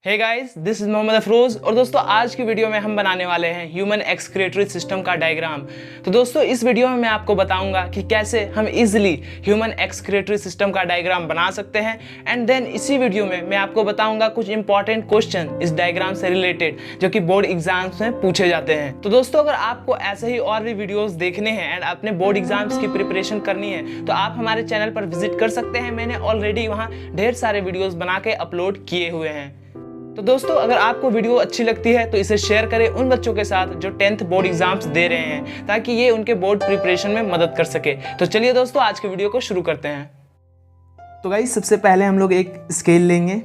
Hey guys, this is Mohammad Afroz. और दोस्तों, आज की वीडियो में हम बनाने वाले हैं ह्यूमन एक्सक्रीटरी सिस्टम का डायग्राम। तो दोस्तों, इस वीडियो में मैं आपको बताऊंगा कि कैसे हम इजीली ह्यूमन एक्सक्रीटरी सिस्टम का डायग्राम बना सकते हैं। एंड देन इसी वीडियो में मैं आपको बताऊंगा कुछ इंपॉर्टेंट क्वेश्चन इस डायग्राम से रिलेटेड जो कि बोर्ड एग्जाम्स में पूछे जाते हैं। तो दोस्तों, अगर आपको ऐसे ही और भी वीडियोस देखने हैं एंड अपने बोर्ड एग्जाम्स की प्रिपरेशन करनी है तो आप हमारे चैनल पर विजिट कर सकते हैं। मैंने ऑलरेडी वहाँ ढेर सारे वीडियोस बना के अपलोड किए हुए हैं। तो दोस्तों, अगर आपको वीडियो अच्छी लगती है तो इसे शेयर करें उन बच्चों के साथ जो 10th बोर्ड एग्जाम्स दे रहे हैं, ताकि ये उनके बोर्ड प्रिपरेशन में मदद कर सके। तो चलिए दोस्तों, आज के वीडियो को शुरू करते हैं। तो गाइस, सबसे पहले हम लोग एक स्केल लेंगे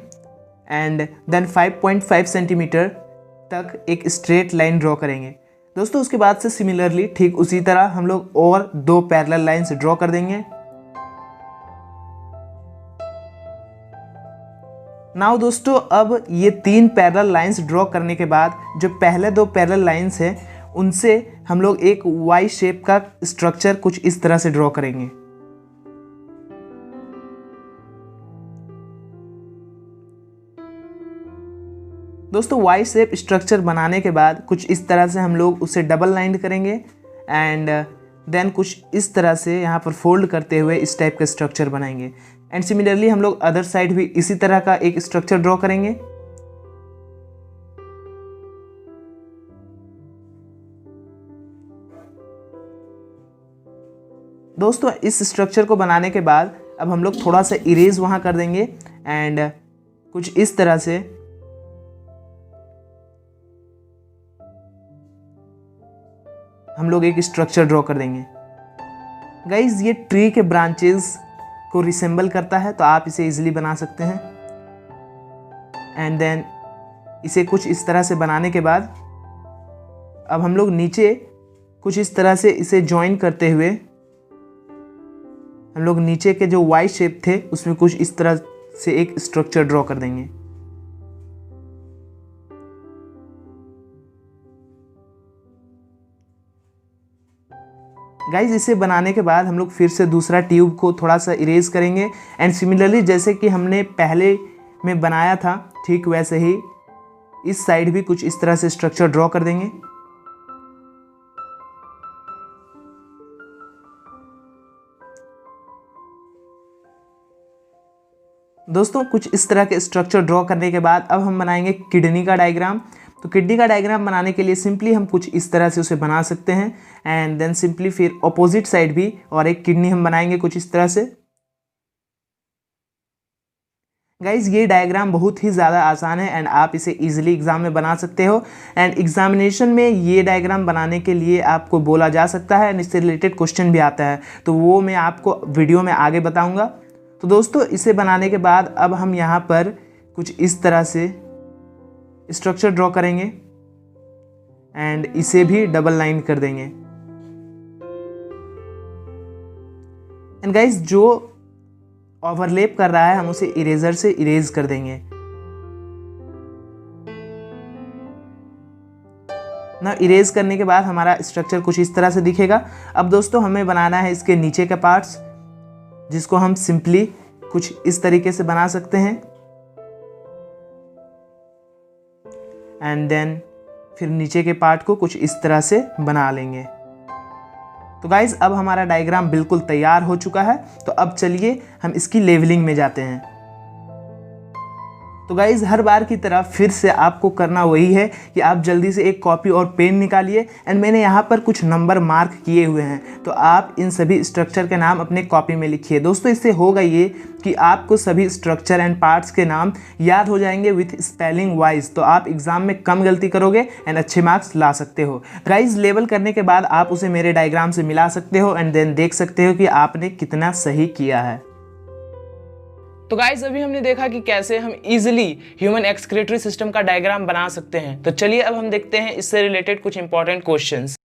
एंड देन 5.5 सेंटीमीटर तक एक स्ट्रेट लाइन ड्रॉ करेंगे। दोस्तों, उसके बाद से सिमिलरली ठीक उसी तरह हम लोग और दो पैरेलल लाइंस ड्रॉ कर देंगे। नाउ दोस्तों, अब ये 3 पैरेलल लाइंस ड्रॉ करने के बाद जो पहले 2 पैरेलल लाइंस हैं उनसे हम लोग एक वाई शेप का स्ट्रक्चर कुछ इस तरह से ड्रॉ करेंगे। दोस्तों, वाई शेप स्ट्रक्चर बनाने के बाद कुछ इस तरह से हम लोग उसे डबल लाइन करेंगे एंड देन कुछ इस तरह से यहाँ पर फोल्ड करते हुए इस टाइप का स्ट्रक्चर बनाएंगे। एंड सिमिलरली हम लोग अदर साइड भी इसी तरह का एक स्ट्रक्चर ड्रॉ करेंगे। दोस्तों, इस स्ट्रक्चर को बनाने के बाद अब हम लोग थोड़ा सा इरेज वहां कर देंगे एंड कुछ इस तरह से हम लोग एक स्ट्रक्चर ड्रॉ कर देंगे। गाइज, ये ट्री के ब्रांचेस को रिसेंबल करता है तो आप इसे इजीली बना सकते हैं। एंड देन इसे कुछ इस तरह से बनाने के बाद अब हम लोग नीचे कुछ इस तरह से इसे ज्वाइन करते हुए हम लोग नीचे के जो वाई शेप थे उसमें कुछ इस तरह से एक स्ट्रक्चर ड्रॉ कर देंगे। गाइज, इसे बनाने के बाद हम लोग फिर से दूसरा ट्यूब को थोड़ा सा इरेज करेंगे एंड सिमिलरली जैसे कि हमने पहले में बनाया था ठीक वैसे ही इस साइड भी कुछ इस तरह से स्ट्रक्चर ड्रॉ कर देंगे। दोस्तों, कुछ इस तरह के स्ट्रक्चर ड्रॉ करने के बाद अब हम बनाएंगे किडनी का डायग्राम। तो किडनी का डायग्राम बनाने के लिए सिंपली हम कुछ इस तरह से उसे बना सकते हैं एंड देन सिंपली फिर ऑपोजिट साइड भी और एक किडनी हम बनाएंगे कुछ इस तरह से। गाइज, ये डायग्राम बहुत ही ज़्यादा आसान है एंड आप इसे इजीली एग्जाम में बना सकते हो। एंड एग्जामिनेशन में ये डायग्राम बनाने के लिए आपको बोला जा सकता है एंड इससे रिलेटेड क्वेश्चन भी आता है, तो वो मैं आपको वीडियो में आगे बताऊंगा। तो दोस्तों, इसे बनाने के बाद अब हम यहाँ पर कुछ इस तरह से स्ट्रक्चर ड्रॉ करेंगे एंड इसे भी डबल लाइन कर देंगे। एंड गाइस, जो ओवरलैप कर रहा है हम उसे इरेजर से इरेज कर देंगे। ना इरेज करने के बाद हमारा स्ट्रक्चर कुछ इस तरह से दिखेगा। अब दोस्तों, हमें बनाना है इसके नीचे के पार्ट्स, जिसको हम सिंपली कुछ इस तरीके से बना सकते हैं एंड देन फिर नीचे के पार्ट को कुछ इस तरह से बना लेंगे। तो गाइज, अब हमारा डायग्राम बिल्कुल तैयार हो चुका है। तो अब चलिए हम इसकी लेवलिंग में जाते हैं। तो गाइज, हर बार की तरह फिर से आपको करना वही है कि आप जल्दी से एक कॉपी और पेन निकालिए एंड मैंने यहाँ पर कुछ नंबर मार्क किए हुए हैं, तो आप इन सभी स्ट्रक्चर के नाम अपने कॉपी में लिखिए। दोस्तों, इससे होगा ये कि आपको सभी स्ट्रक्चर एंड पार्ट्स के नाम याद हो जाएंगे विथ स्पेलिंग वाइज, तो आप एग्जाम में कम गलती करोगे एंड अच्छे मार्क्स ला सकते हो। गाइज, लेवल करने के बाद आप उसे मेरे डायग्राम से मिला सकते हो एंड देन देख सकते हो कि आपने कितना सही किया है। तो गाइस, अभी हमने देखा कि कैसे हम इजीली ह्यूमन एक्सक्रीटरी सिस्टम का डायग्राम बना सकते हैं। तो चलिए अब हम देखते हैं इससे रिलेटेड कुछ इंपॉर्टेंट क्वेश्चंस।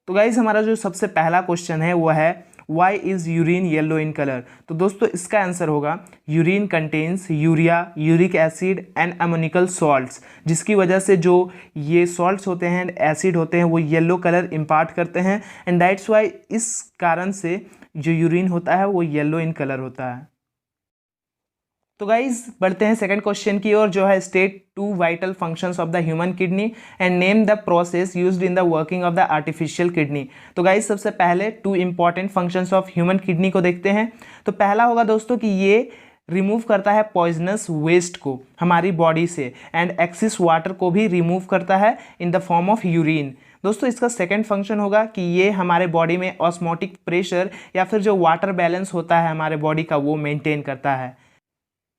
तो गाइस, हमारा जो सबसे पहला क्वेश्चन है वो है why is urine yellow in colour. तो दोस्तों, इसका आंसर होगा urine contains urea, uric acid and ammoniacal salts, जिसकी वजह से जो ये सॉल्ट्स होते हैं एंड एसिड होते हैं वो येलो कलर इम्पार्ट करते हैं एंड दैट्स वाई इस कारण से जो यूरिन होता है वो येलो इन कलर होता है। तो गाइज बढ़ते हैं सेकंड क्वेश्चन की ओर, जो है state 2 vital functions of the human kidney and name the process used in the working of the artificial kidney. तो गाइज सबसे पहले 2 important functions of human kidney को देखते हैं। तो पहला होगा दोस्तों कि ये रिमूव करता है पॉइजनस वेस्ट को हमारी बॉडी से, एंड एक्सिस वाटर को भी रिमूव करता है in the form of urine. दोस्तों इसका सेकंड फंक्शन होगा कि ये हमारे बॉडी में ऑस्मोटिक प्रेशर या फिर जो वाटर बैलेंस होता है हमारे बॉडी का वो मेंटेन करता है।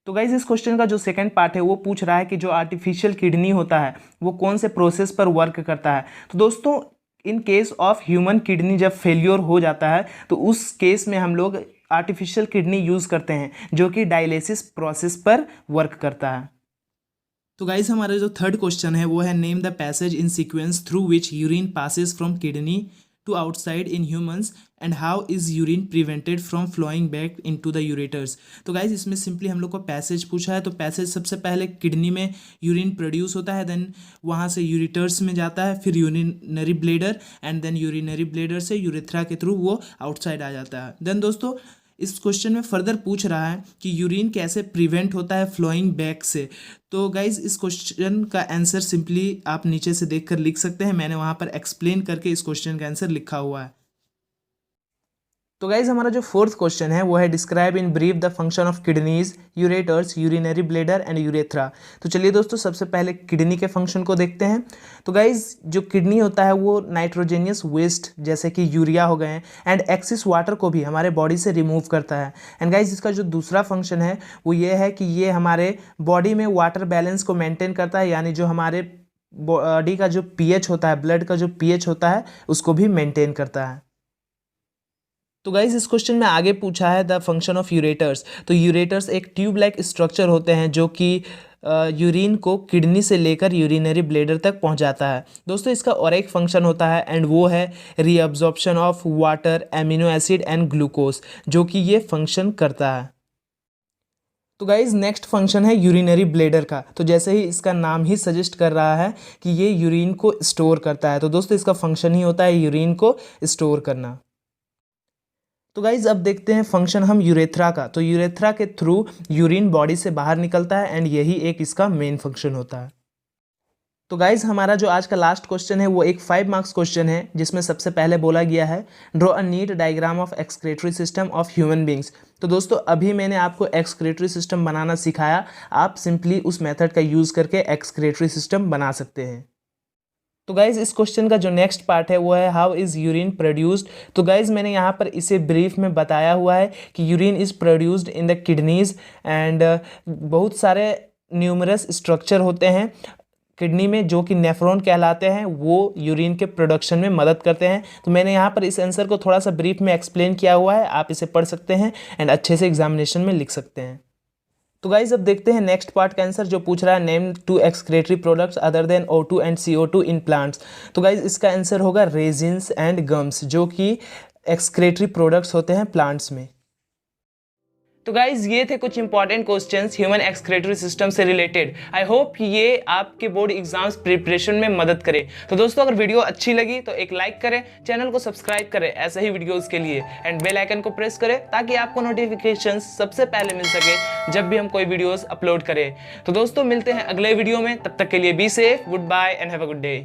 तो गाइज इस क्वेश्चन का जो सेकंड पार्ट है वो पूछ रहा है कि जो आर्टिफिशियल किडनी होता है वो कौन से प्रोसेस पर वर्क करता है। तो दोस्तों in case of human kidney जब फेल्योर हो जाता है तो उस केस में हम लोग आर्टिफिशियल किडनी यूज़ करते हैं जो कि डायलिसिस प्रोसेस पर वर्क करता है। तो गाइज हमारा जो थर्ड क्वेश्चन है वो है name the passage in sequence through which urine passes from kidney to outside in humans and how is urine prevented from flowing back into the ureters. तो गाइज इसमें सिंपली हम लोग को पैसेज पूछा है। तो पैसेज सबसे पहले किडनी में यूरिन प्रोड्यूस होता है, देन वहाँ से यूरेटर्स में जाता है, फिर urinary bladder, and then urinary bladder से यूरेथ्रा के थ्रू वो आउटसाइड आ जाता है। देन दोस्तों इस क्वेश्चन में फर्दर पूछ रहा है कि यूरिन कैसे प्रिवेंट होता है फ्लोइंग बैक से। तो गाइज इस क्वेश्चन का आंसर सिंपली आप नीचे से देखकर लिख सकते हैं, मैंने वहाँ पर एक्सप्लेन करके इस क्वेश्चन का आंसर लिखा हुआ है। तो गाइज हमारा जो फोर्थ क्वेश्चन है वो है describe in brief the function of kidneys, ureters, urinary bladder and urethra. तो चलिए दोस्तों सबसे पहले किडनी के फंक्शन को देखते हैं। तो गाइज जो किडनी होता है वो नाइट्रोजेनियस वेस्ट जैसे कि यूरिया हो गए एंड एक्सिस वाटर को भी हमारे बॉडी से रिमूव करता है। एंड गाइज इसका जो दूसरा फंक्शन है वो ये है कि ये हमारे बॉडी में वाटर बैलेंस को मेंटेन करता है, यानी जो हमारे बॉडी का जो पीएच होता है, ब्लड का जो पीएच होता है उसको भी मेंटेन करता है। तो गाइज इस क्वेश्चन में आगे पूछा है द फंक्शन ऑफ यूरेटर्स। तो यूरेटर्स एक ट्यूब लाइक स्ट्रक्चर होते हैं जो कि यूरिन को किडनी से लेकर यूरिनरी ब्लेडर तक पहुंचाता है। दोस्तों इसका और एक फंक्शन होता है एंड वो है reabsorption of water, amino acid and glucose, जो कि ये फंक्शन करता है। तो गाइज नेक्स्ट फंक्शन है यूरिनरी ब्लेडर का। तो जैसे ही इसका नाम ही सजेस्ट कर रहा है कि ये यूरिन को स्टोर करता है, तो दोस्तों इसका फंक्शन ही होता है यूरिन को स्टोर करना। तो गाइज अब देखते हैं फंक्शन हम यूरेथ्रा का। तो यूरेथ्रा के थ्रू यूरिन बॉडी से बाहर निकलता है एंड यही एक इसका मेन फंक्शन होता है। तो गाइज हमारा जो आज का लास्ट क्वेश्चन है वो एक 5 मार्क्स क्वेश्चन है जिसमें सबसे पहले बोला गया है draw a neat diagram of excretory system of human beings. तो दोस्तों अभी मैंने आपको एक्सक्रेटरी सिस्टम बनाना सिखाया, आप सिंपली उस मेथड का यूज़ करके एक्सक्रेटरी सिस्टम बना सकते हैं। तो गाइज़ इस क्वेश्चन का जो नेक्स्ट पार्ट है वो है हाउ इज़ यूरिन प्रोड्यूस्ड। तो गाइज़ मैंने यहाँ पर इसे ब्रीफ में बताया हुआ है कि urine is produced in the kidneys and बहुत सारे न्यूमरस स्ट्रक्चर होते हैं किडनी में जो कि नेफ्रॉन कहलाते हैं, वो यूरिन के प्रोडक्शन में मदद करते हैं। तो मैंने यहाँ पर इस आंसर को थोड़ा सा ब्रीफ में एक्सप्लेन किया हुआ है, आप इसे पढ़ सकते हैं एंड अच्छे से एग्जामिनेशन में लिख सकते हैं। तो गाइज अब देखते हैं नेक्स्ट पार्ट का आंसर जो पूछ रहा है name 2 excretory products other than O2 and CO2 in plants. तो गाइज इसका आंसर होगा रेजिन्स एंड गम्स, जो कि एक्सक्रेटरी प्रोडक्ट्स होते हैं प्लांट्स में। तो गाइज ये थे कुछ important questions human excretory system से रिलेटेड। आई होप कि ये आपके बोर्ड एग्जाम्स प्रिपरेशन में मदद करे। तो दोस्तों अगर वीडियो अच्छी लगी तो एक लाइक करें, चैनल को सब्सक्राइब करें ऐसे ही वीडियोस के लिए, एंड बेल आइकन को प्रेस करें ताकि आपको नोटिफिकेशंस सबसे पहले मिल सके जब भी हम कोई वीडियोस अपलोड करें। तो दोस्तों मिलते हैं अगले वीडियो में, तब तक के लिए be safe, goodbye and have a good day.